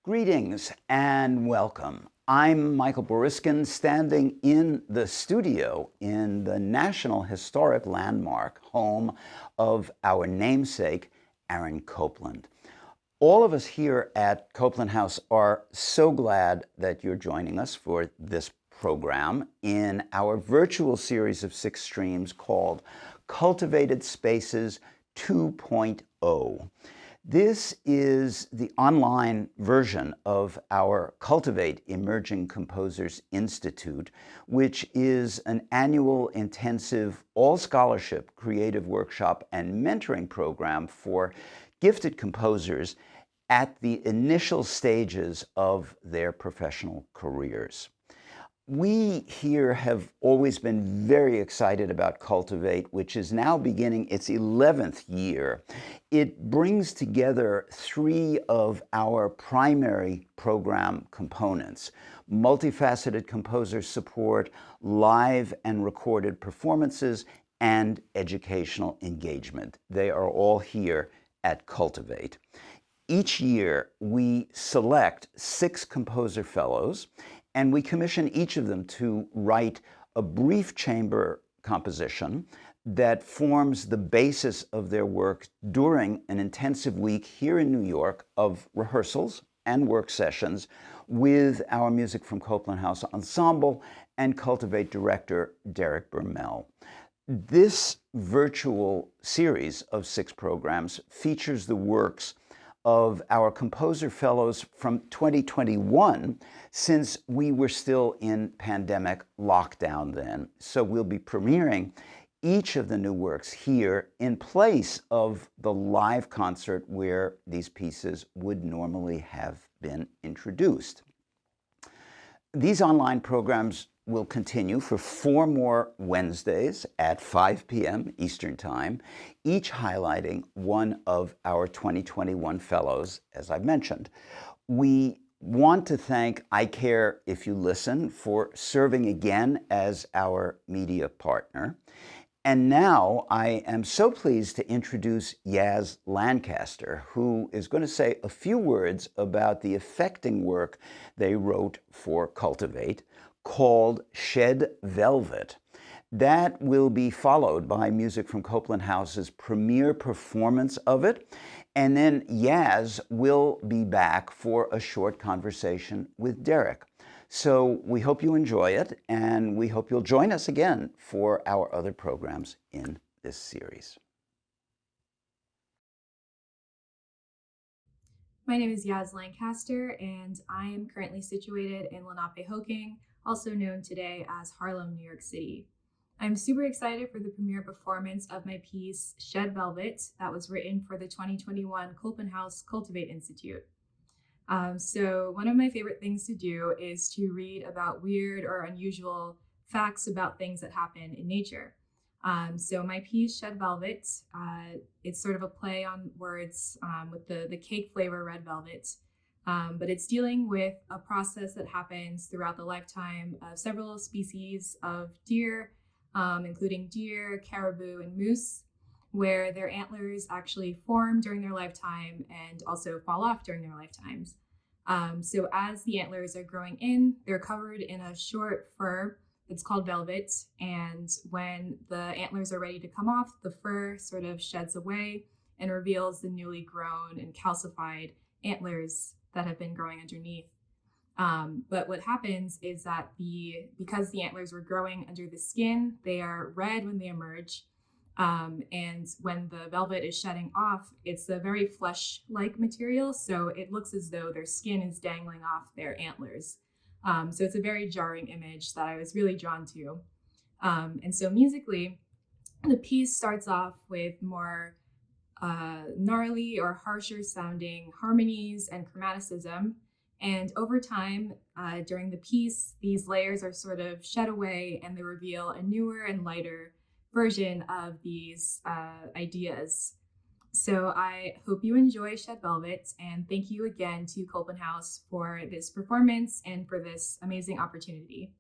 Greetings and welcome. I'm Michael Boriskin, standing in the studio in the National Historic Landmark, home of our namesake, Aaron Copland. All of us here at Copland House are so glad that you're joining us for this program in our virtual series of 6 streams called Cultivated Spaces 2.0. This is the online version of our Cultivate Emerging Composers Institute, which is an annual intensive all-scholarship creative workshop and mentoring program for gifted composers at the initial stages of their professional careers. We here have always been very excited about Cultivate, which is now beginning its 11th year. It brings together 3 of our primary program components: multifaceted composer support, live and recorded performances, and educational engagement. They are all here at Cultivate. Each year, we select 6 composer fellows, and we commission each of them to write a brief chamber composition that forms the basis of their work during an intensive week here in New York of rehearsals and work sessions with our Music from Copland House ensemble and Cultivate director Derek Bermel. This virtual series of 6 programs features the works of our composer fellows from 2021, since we were still in pandemic lockdown then. So we'll be premiering each of the new works here in place of the live concert where these pieces would normally have been introduced. These online programs will continue for 4 more Wednesdays at 5 p.m. Eastern Time, each highlighting one of our 2021 fellows, as I've mentioned. We want to thank I Care If You Listen for serving again as our media partner. And now I am so pleased to introduce Yaz Lancaster, who is going to say a few words about the affecting work they wrote for Cultivate, called Shed Velvet. That will be followed by Music from Copland House's premiere performance of it, and then Yaz will be back for a short conversation with Derek. So we hope you enjoy it, and we hope you'll join us again for our other programs in this series. My name is Yaz Lancaster, and I am currently situated in Lenape-Hoking, also known today as Harlem, New York City. I'm super excited for the premiere performance of my piece, Shed Velvet, that was written for the 2021 Copland House Cultivate Institute. So one of my favorite things to do is to read about weird or unusual facts about things that happen in nature. So my piece, Shed Velvet, it's sort of a play on words with the cake flavor red velvet. But it's dealing with a process that happens throughout the lifetime of several species of deer, including deer, caribou, and moose, where their antlers actually form during their lifetime and also fall off during their lifetimes. So as the antlers are growing in, they're covered in a short fur that's called velvet. And when the antlers are ready to come off, the fur sort of sheds away and reveals the newly grown and calcified antlers that have been growing underneath. But what happens is that because the antlers were growing under the skin, they are red when they emerge. And when the velvet is shedding off, it's a very flesh-like material, so it looks as though their skin is dangling off their antlers. So it's a very jarring image that I was really drawn to. And so musically, the piece starts off with more gnarly or harsher sounding harmonies and chromaticism. And over time, during the piece, these layers are sort of shed away and they reveal a newer and lighter version of these ideas. So I hope you enjoy Shed Velvet, and thank you again to Copland House for this performance and for this amazing opportunity.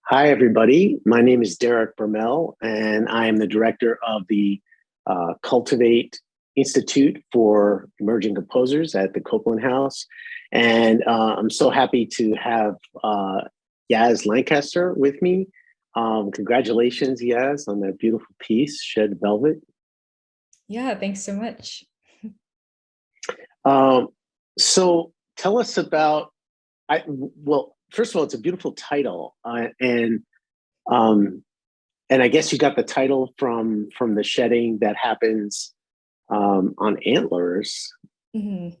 Hi, everybody. My name is Derek Bermel, and I am the director of the Cultivate Institute for Emerging Composers at the Copland House. And I'm so happy to have Yaz Lancaster with me. Congratulations, Yaz, on that beautiful piece, Shed Velvet. Yeah, thanks so much. So tell us about, well, first of all, it's a beautiful title. And I guess you got the title from the shedding that happens on antlers. Mm-hmm.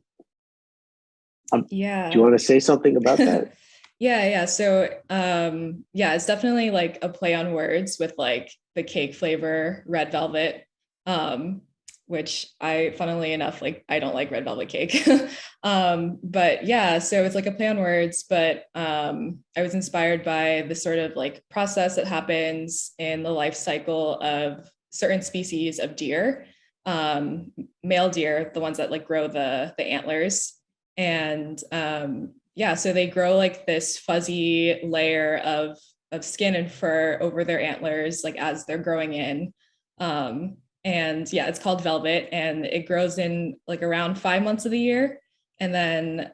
Do you want to say something about that? Yeah. So it's definitely like a play on words with like the cake flavor, red velvet, which funnily enough, like I don't like red velvet cake. But yeah, so it's like a play on words, but I was inspired by the sort of like process that happens in the life cycle of certain species of deer, male deer, the ones that like grow the antlers. And so they grow like this fuzzy layer of skin and fur over their antlers, like as they're growing in. And yeah, it's called velvet, and it grows in like around 5 months of the year. And then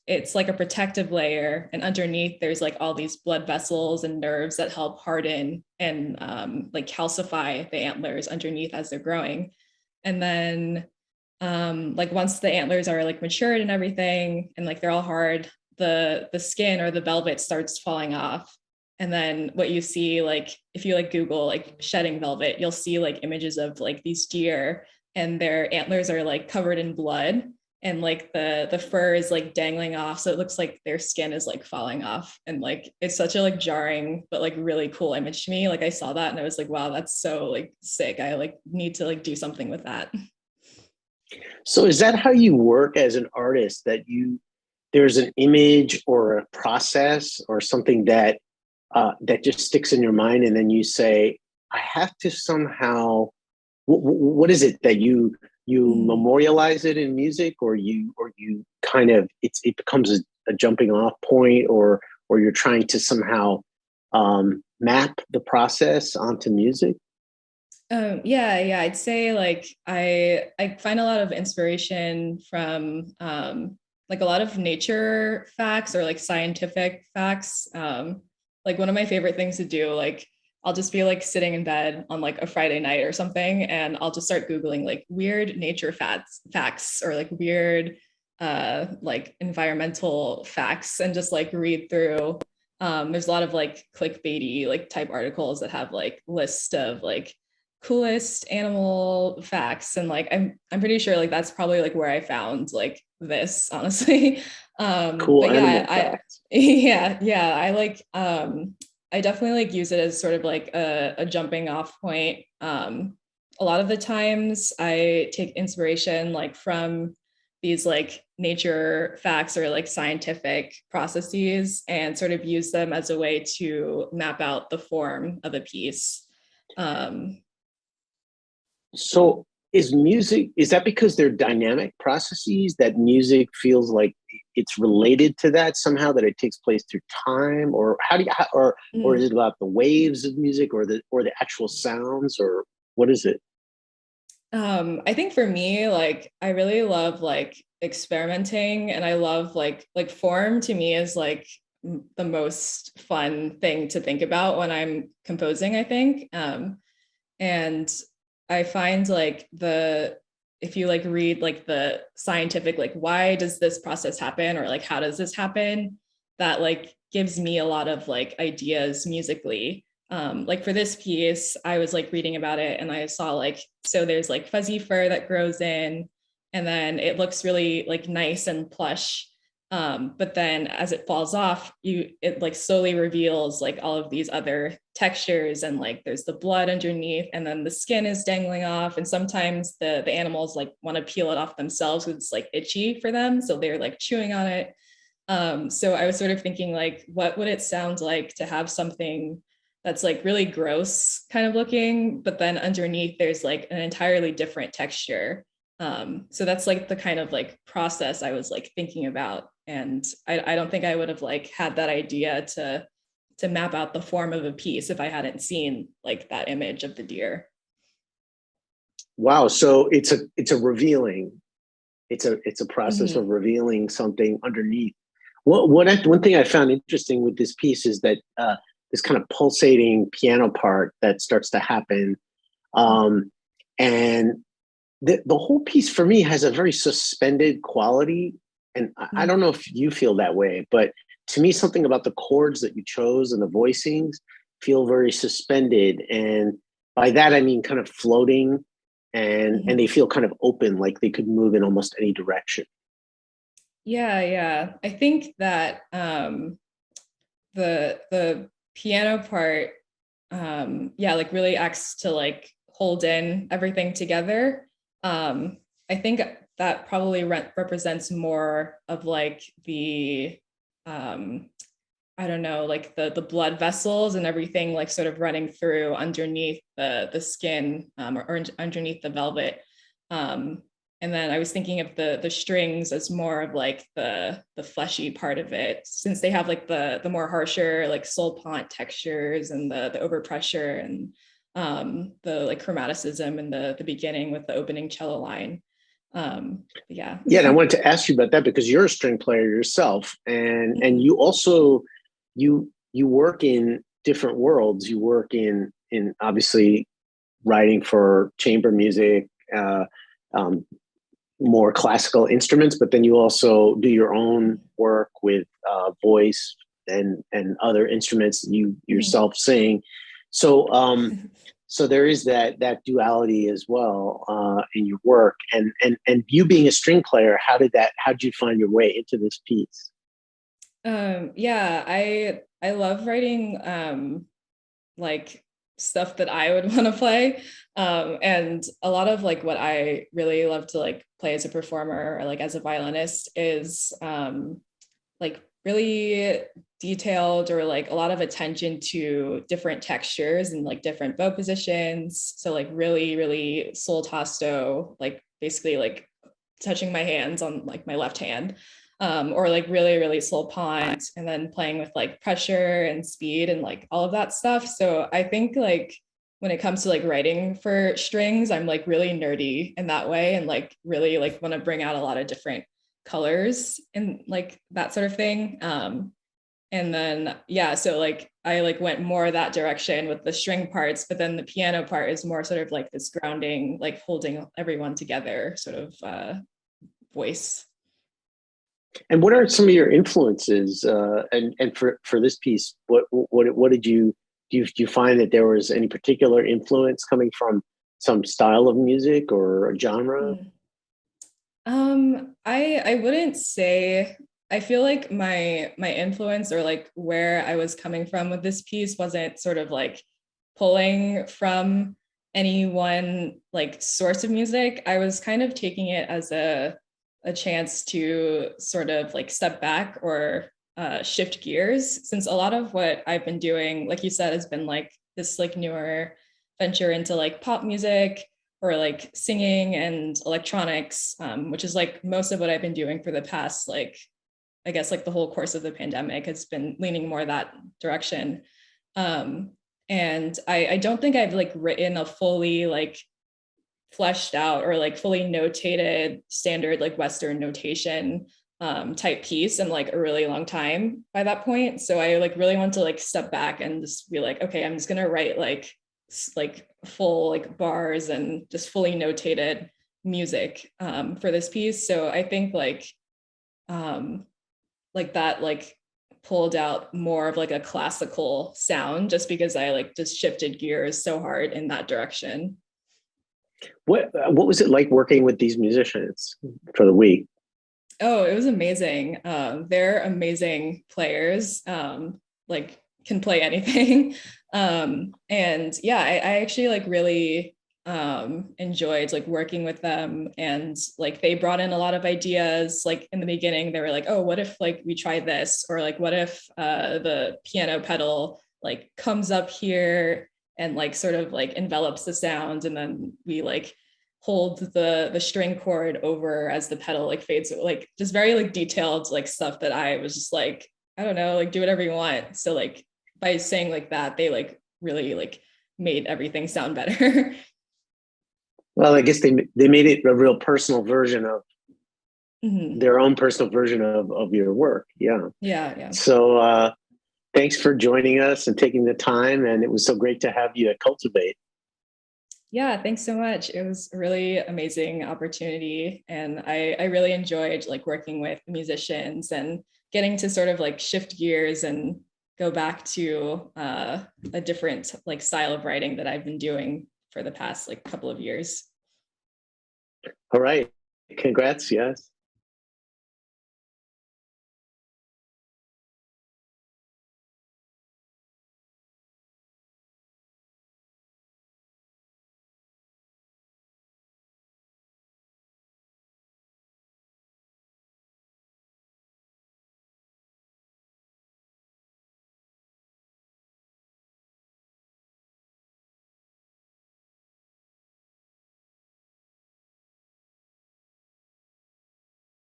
it's like a protective layer, and underneath there's like all these blood vessels and nerves that help harden and like calcify the antlers underneath as they're growing. And then like once the antlers are like matured and everything, and like they're all hard, the skin or the velvet starts falling off. And then what you see, like if you like Google like shedding velvet, you'll see like images of like these deer, and their antlers are like covered in blood, and like the fur is like dangling off, so it looks like their skin is like falling off. And like it's such a like jarring but like really cool image to me. Like I saw that and I was like, wow, that's so like sick. I like need to like do something with that. So is that how you work as an artist, that there's an image or a process or something that just sticks in your mind, and then you say, I have to somehow, what is it that you memorialize it in music, or you kind of, it becomes a jumping off point, or you're trying to somehow map the process onto music? I'd say like I find a lot of inspiration from like a lot of nature facts or like scientific facts. Like one of my favorite things to do, like I'll just be like sitting in bed on like a Friday night or something, and I'll just start Googling like weird nature facts or like weird like environmental facts, and just like read through. There's a lot of like clickbaity like type articles that have like lists of like coolest animal facts, and like I'm pretty sure like that's probably like where I found like this, honestly. Cool But animal yeah, facts. I like I definitely like use it as sort of like a jumping off point. A lot of the times I take inspiration like from these like nature facts or like scientific processes, and sort of use them as a way to map out the form of a piece. So is that because they're dynamic processes that music feels like it's related to that somehow, that it takes place through time, or or is it about the waves of music, or the actual sounds, or what is it? I think for me, like I really love like experimenting, and I love like form to me is like the most fun thing to think about when I'm composing, I think. And I find like if you like read like the scientific, like why does this process happen, or like how does this happen, that like gives me a lot of like ideas musically. Like for this piece, I was like reading about it, and I saw like, so there's like fuzzy fur that grows in, and then it looks really like nice and plush. But then as it falls off, it like slowly reveals like all of these other textures, and like there's the blood underneath, and then the skin is dangling off, and sometimes the animals like want to peel it off themselves because it's like itchy for them, so they're like chewing on it. So I was sort of thinking like, what would it sound like to have something that's like really gross kind of looking, but then underneath there's like an entirely different texture. So that's like the kind of like process I was like thinking about. And I don't think I would have like had that idea to map out the form of a piece if I hadn't seen like that image of the deer. Wow. So it's a revealing. It's a process Mm-hmm. of revealing something underneath. One thing I found interesting with this piece is that this kind of pulsating piano part that starts to happen, and the whole piece for me has a very suspended quality. And I don't know if you feel that way, but to me, something about the chords that you chose and the voicings feel very suspended. And by that, I mean kind of floating, and they feel kind of open, like they could move in almost any direction. Yeah. I think that the piano part, like really acts to like hold in everything together. I think that probably represents more of like the I don't know, like the blood vessels and everything like sort of running through underneath the skin, or underneath the velvet. And then I was thinking of the strings as more of like the fleshy part of it, since they have like the more harsher like solpont textures and the overpressure and the like chromaticism in the beginning with the opening cello line. Yeah. Yeah, and I wanted to ask you about that because you're a string player yourself, and you also you work in different worlds. You work in obviously writing for chamber music, more classical instruments, but then you also do your own work with voice and other instruments that you yourself sing. So so there is that duality as well in your work. And you being a string player, how did you find your way into this piece? Yeah, I love writing like stuff that I would want to play. And a lot of like what I really love to like play as a performer or like as a violinist is like really detailed, or like a lot of attention to different textures and like different bow positions. So like really sol tasto, like basically like touching my hands on like my left hand, or like really slow pont, and then playing with like pressure and speed and like all of that stuff. So I think like when it comes to like writing for strings, I'm like really nerdy in that way, and like really like want to bring out a lot of different colors and like that sort of thing. And then so like I like went more that direction with the string parts, but then the piano part is more sort of like this grounding, like holding everyone together sort of voice. And what are some of your influences? And for this piece, what did you do you find that there was any particular influence coming from some style of music or a genre? I wouldn't say. I feel like my influence, or like where I was coming from with this piece, wasn't sort of like pulling from any one like source of music. I was kind of taking it as a chance to sort of like step back or shift gears, since a lot of what I've been doing, like you said, has been like this like newer venture into like pop music or like singing and electronics, which is like most of what I've been doing for the past, like, I guess like the whole course of the pandemic has been leaning more that direction. And I don't think I've like written a fully like fleshed out or like fully notated standard like Western notation type piece in like a really long time by that point. So I like really want to like step back and just be like, okay, I'm just gonna write like full like bars and just fully notated music for this piece. So I think like that like pulled out more of like a classical sound, just because I like just shifted gears so hard in that direction. What was it like working with these musicians for the week? Oh, it was amazing. They're amazing players, like can play anything. And yeah, I actually like really enjoyed like working with them, and like they brought in a lot of ideas. Like in the beginning, they were like, oh, what if like we try this? Or like, what if the piano pedal like comes up here and like sort of like envelops the sound, and then we like hold the string chord over as the pedal like fades, like just very like detailed like stuff that I was just like, I don't know, like do whatever you want. So like by saying like that, they like really like made everything sound better. Well, I guess they made it a real personal version of their own personal version of your work. Yeah. Yeah. So thanks for joining us and taking the time. And it was so great to have you at Cultivate. Yeah, thanks so much. It was a really amazing opportunity. And I really enjoyed like working with musicians and getting to sort of like shift gears and go back to a different like style of writing that I've been doing for the past like couple of years. All right. Congrats. Yes.